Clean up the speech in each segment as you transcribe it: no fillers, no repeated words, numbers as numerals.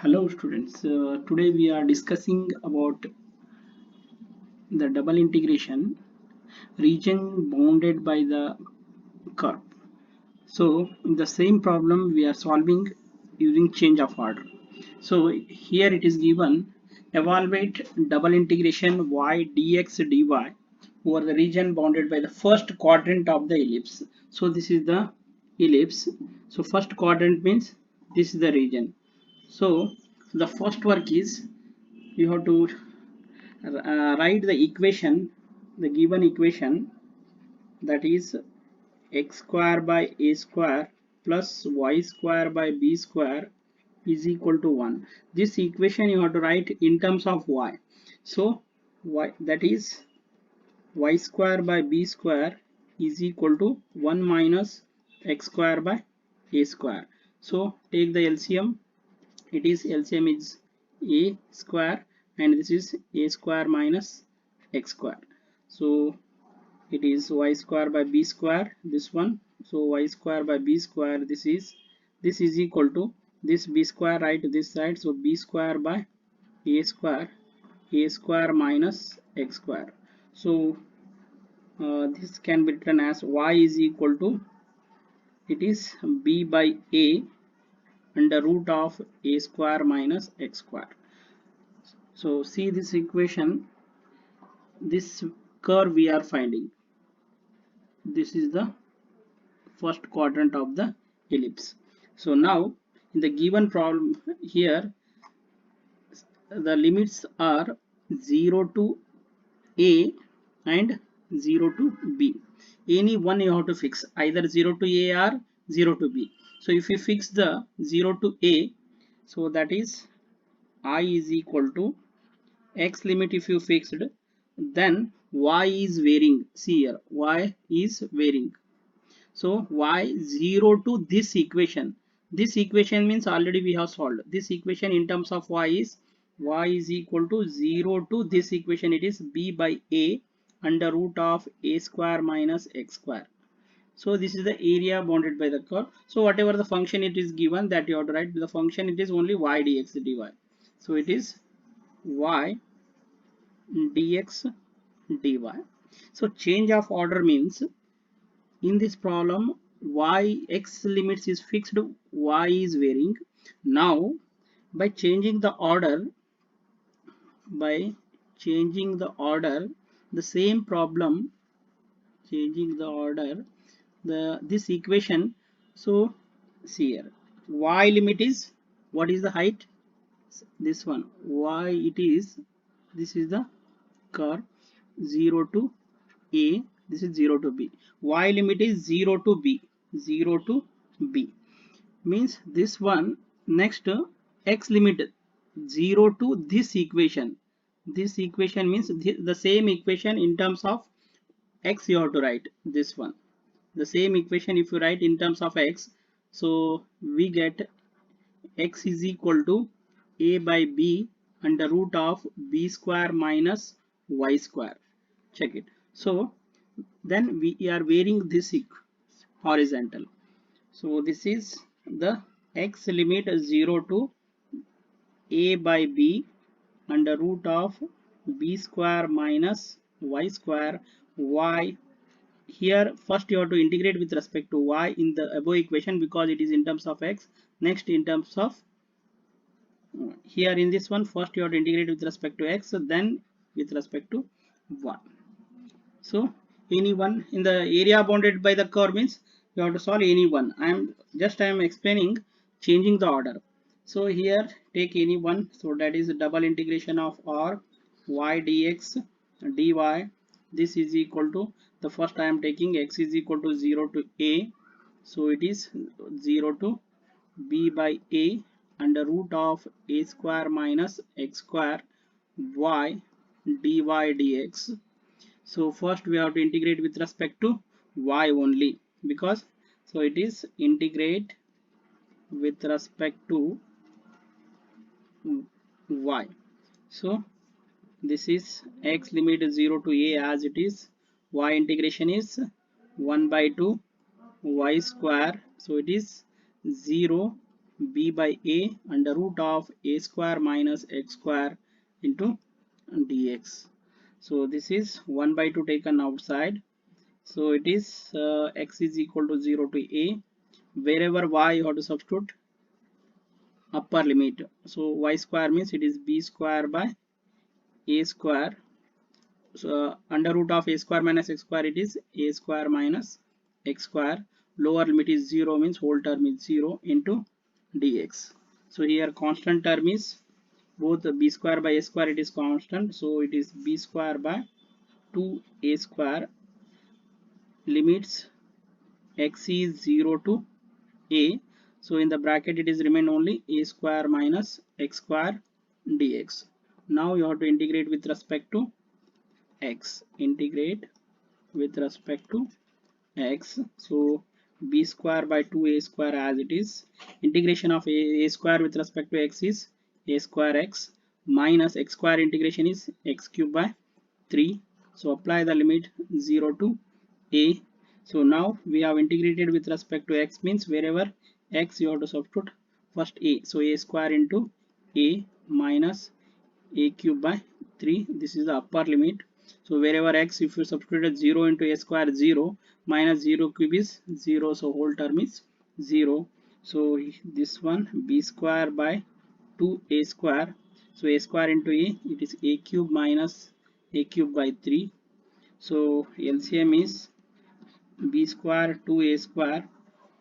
Hello students, today we are discussing about the double integration region bounded by the curve. So in the same problem we are solving using change of order. So here it is given evaluate double integration y dx dy over the region bounded by the first quadrant of the ellipse. So this is the ellipse. So first quadrant means this is the region. So the first work is you have to write the equation, the given equation, that is x square by a square plus y square by b square is equal to 1. This equation you have to write in terms of y. So y, that is y square by b square is equal to 1 minus x square by a square. So take the LCM. It is LCM is a square and this is a square minus x square. So it is y square by b square, this one. So y square by b square, this is equal to this b square right to this side. So b square by a square minus x square. So this can be written as y is equal to, it is b by a under root of a square minus x square. So see this equation, this curve we are finding, this is the first quadrant of the ellipse. So now in the given problem here, the limits are 0 to a and 0 to b. Any one you have to fix, either 0 to a or 0 to b. So if you fix the 0 to a, so that is I is equal to x limit. If you fixed, then y is varying. See here, y is varying. So y 0 to this equation means already we have solved this equation in terms of y is equal to 0 to this equation, it is b by a under root of a square minus x square. So this is the area bounded by the curve. So whatever the function it is given, that you have to write the function, it is only y dx dy. So it is y dx dy. So change of order means in this problem y x limits is fixed, y is varying. Now by changing the order, by changing the order, the same problem, changing the order, the this equation. So see here, y limit is, what is the height, this one, y it is, this is the curve 0 to a, this is 0 to b, y limit is 0 to b, 0 to b means this one. Next x limit 0 to this equation, this equation means the same equation in terms of x you have to write this one, the same equation if you write in terms of x. So we get x is equal to a by b under root of b square minus y square. Check it. So then we are varying this horizontal. So this is the x limit 0 to a by b under root of b square minus y square. Y here first you have to integrate with respect to y in the above equation because it is in terms of x. Next in terms of here in this one, first you have to integrate with respect to x, then with respect to y. So any one in the area bounded by the curve means you have to solve any one. I am explaining changing the order. So here take any one. So that is double integration of r y dx dy. This is equal to, the first I am taking x is equal to 0 to a. So it is 0 to b by a under root of a square minus x square y dy dx. So first we have to integrate with respect to y only, because so it is integrate with respect to y. So this is x limit 0 to a as it is, y integration is 1 by 2 y square. So it is 0 b by a under root of a square minus x square into dx. So this is 1 by 2 taken outside. So it is x is equal to 0 to a. Wherever y you have to substitute upper limit. So y square means it is b square by a square. So under root of a square minus x square, it is a square minus x square. Lower limit is 0 means whole term is 0 into dx. So here constant term is both b square by a square, it is constant. So it is b square by 2a square. Limits x is 0 to a. So in the bracket it is remain only a square minus x square dx. Now you have to integrate with respect to x. Integrate with respect to x. So b square by 2a square as it is. Integration of a square with respect to x is a square x minus x square integration is x cube by 3. So apply the limit 0 to a. So now we have integrated with respect to x means wherever x you have to substitute first a. So a square into a minus a cube by 3. This is the upper limit. So wherever x, if you substitute 0 into a square, 0 minus 0 cube is 0. So whole term is 0. So this one b square by 2a square. So a square into a, it is a cube minus a cube by 3. So LCM is b square 2a square.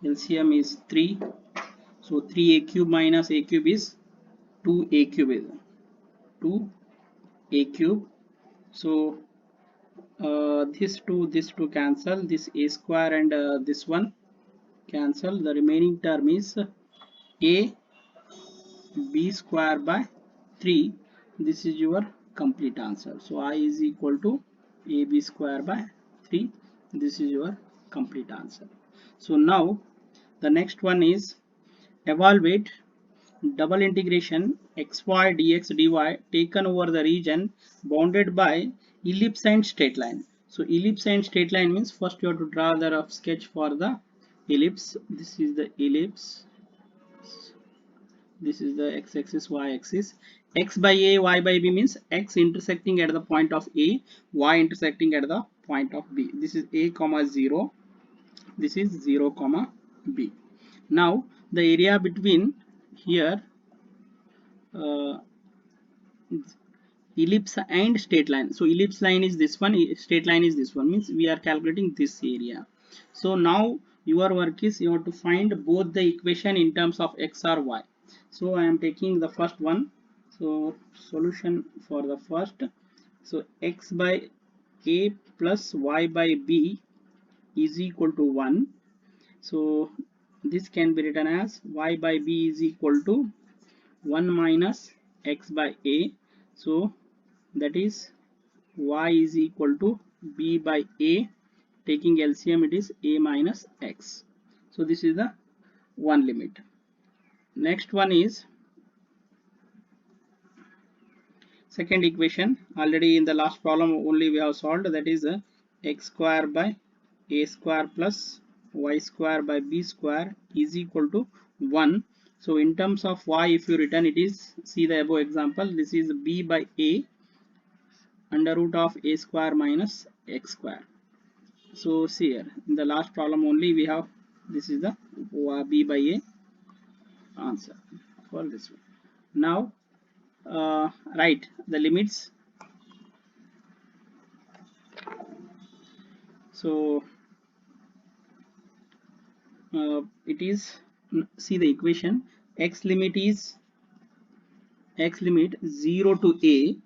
LCM is 3. So 3a cube minus a cube is 2a cube is 2a cube. So this two cancel, this a square and this one cancel. The remaining term is a b square by 3. This is your complete answer. So I is equal to ab square by 3. This is your complete answer. So now the next one is evaluate double integration xy dx dy taken over the region bounded by ellipse and straight line. So ellipse and straight line means first you have to draw the rough sketch for the ellipse. This is the ellipse. This is the x-axis, y-axis. X by a, y by b means x intersecting at the point of a, y intersecting at the point of b. This is a comma 0. This is 0 comma b. Now the area between here ellipse and straight line. So ellipse line is this one, straight line is this one, means we are calculating this area. So now your work is you have to find both the equation in terms of x or y. So I am taking the first one. So solution for the first. So x by a plus y by b is equal to 1. So this can be written as y by b is equal to 1 minus x by a. So that is y is equal to b by a. Taking LCM, it is a minus x. So this is the one limit. Next one is second equation. Already in the last problem only we have solved, that is x square by a square plus y square by b square is equal to 1. So in terms of y, if you return, it is, see the above example, this is b by a under root of a square minus x square. So see here in the last problem only we have, this is the b by a answer for this one. Now write the limits. So it is, see the equation, x limit is x limit 0 to a,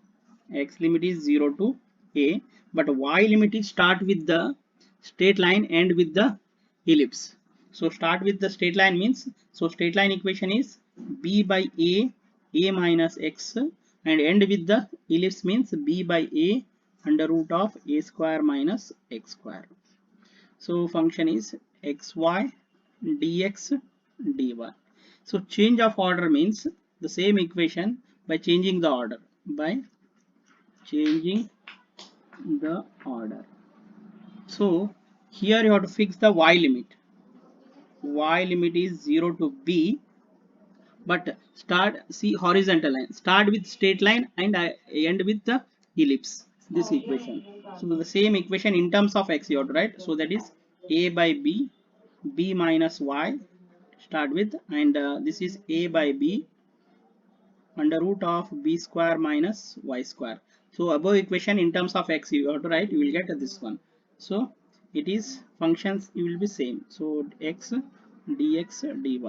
x limit is 0 to a, but y limit is start with the straight line and with the ellipse. So start with the straight line means, so straight line equation is b by a minus x, and end with the ellipse means b by a under root of a square minus x square. So function is xy dx dy. So change of order means the same equation by changing the order, by changing the order. So here you have to fix the y limit. Y limit is 0 to b. but start, see horizontal line, start with straight line and end with the ellipse, this equation. So the same equation in terms of x you have to write. So that is a by b, b minus y start with, and this is a by b under root of b square minus y square. So above equation in terms of x you have to write, you will get this one. So it is functions you will be same, so x dx dy.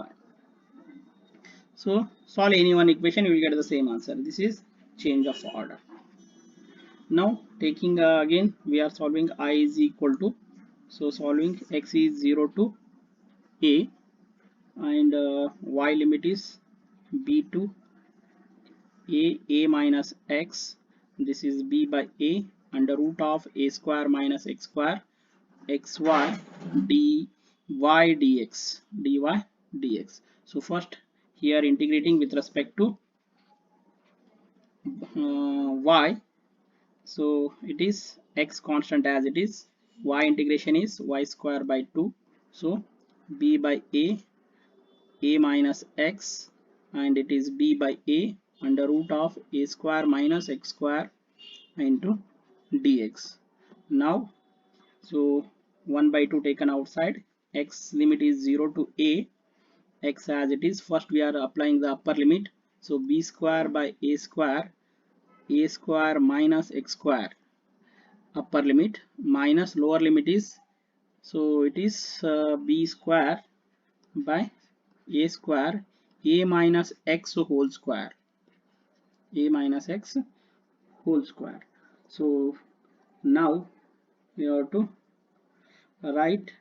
So solve any one equation, you will get the same answer. This is change of order. Now taking again, we are solving I is equal to, so solving x is 0 to a, and y limit is b to a minus x. This is b by a under root of a square minus x square xy dy dx. So first here integrating with respect to y. So it is x constant as it is, y integration is y square by 2. So b by a minus x, and it is b by a under root of a square minus x square into dx. Now so 1 by 2 taken outside, x limit is 0 to a, x as it is. First we are applying the upper limit, so b square by a square minus x square, upper limit, minus lower limit is, so it is b square by a square a minus x whole square, a minus x whole square. So now you have to write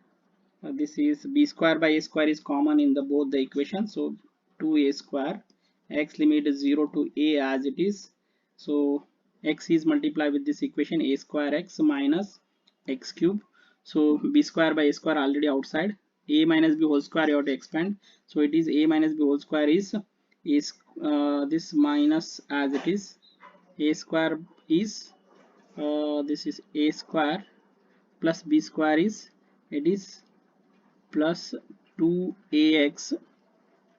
this is b square by a square is common in the both the equations, so 2a square, x limit is 0 to a as it is. So x is multiplied with this equation a square x minus x cube. So b square by a square already outside, a minus b whole square you have to expand, so it is a minus b whole square is this minus as it is, a square is this is a square plus b square is, it is plus 2ax,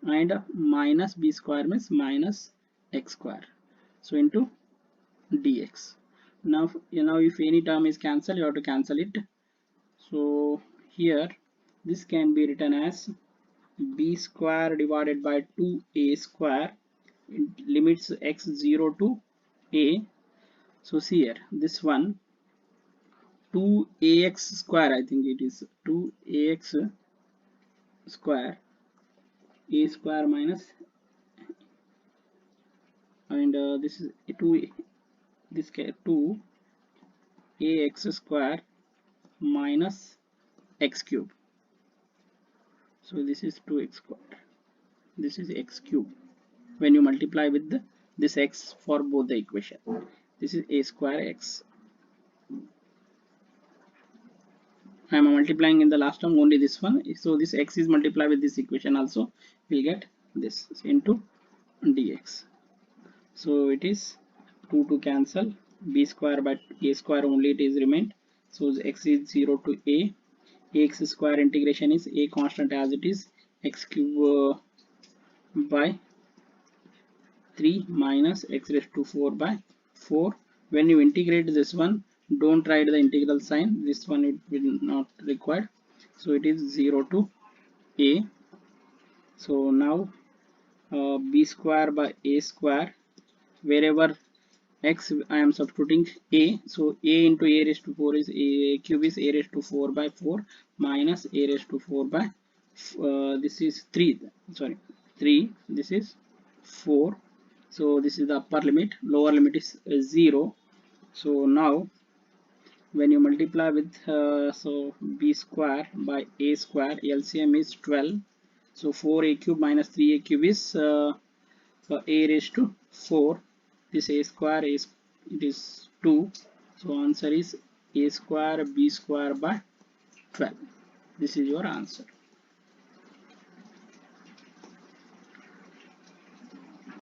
and minus b square means minus x square, so into dx. Now if any term is cancelled, you have to cancel it. So here this can be written as b square divided by 2a square, limits x 0 to a. So see here this one 2ax square, I think it is 2ax square, a square minus, and this is 2, this 2 ax square minus x cube. So this is 2x square, this is x cube. When you multiply with this x for both the equation, this is a square x. I am multiplying in the last term only this one, so this x is multiplied with this equation also, we'll get this into dx. So it is 2 to cancel, b square by a square only it is remained. So x is 0 to a, ax square integration is a constant as it is, x cube by 3 minus x raised to 4 by 4. When you integrate this one, don't write the integral sign, this one it will not required. So it is 0 to a. So now b square by a square, wherever x I am substituting a, so a into a raised to 4 is a cube is a raised to 4 by 4 minus a raised to 4 by this is 3, sorry 3, this is 4. So this is the upper limit, lower limit is 0. So now when you multiply with so b square by a square, LCM is 12. So 4a cube minus 3a cube is a raised to 4. This a square is, it is 2. So answer is a square b square by 12. This is your answer.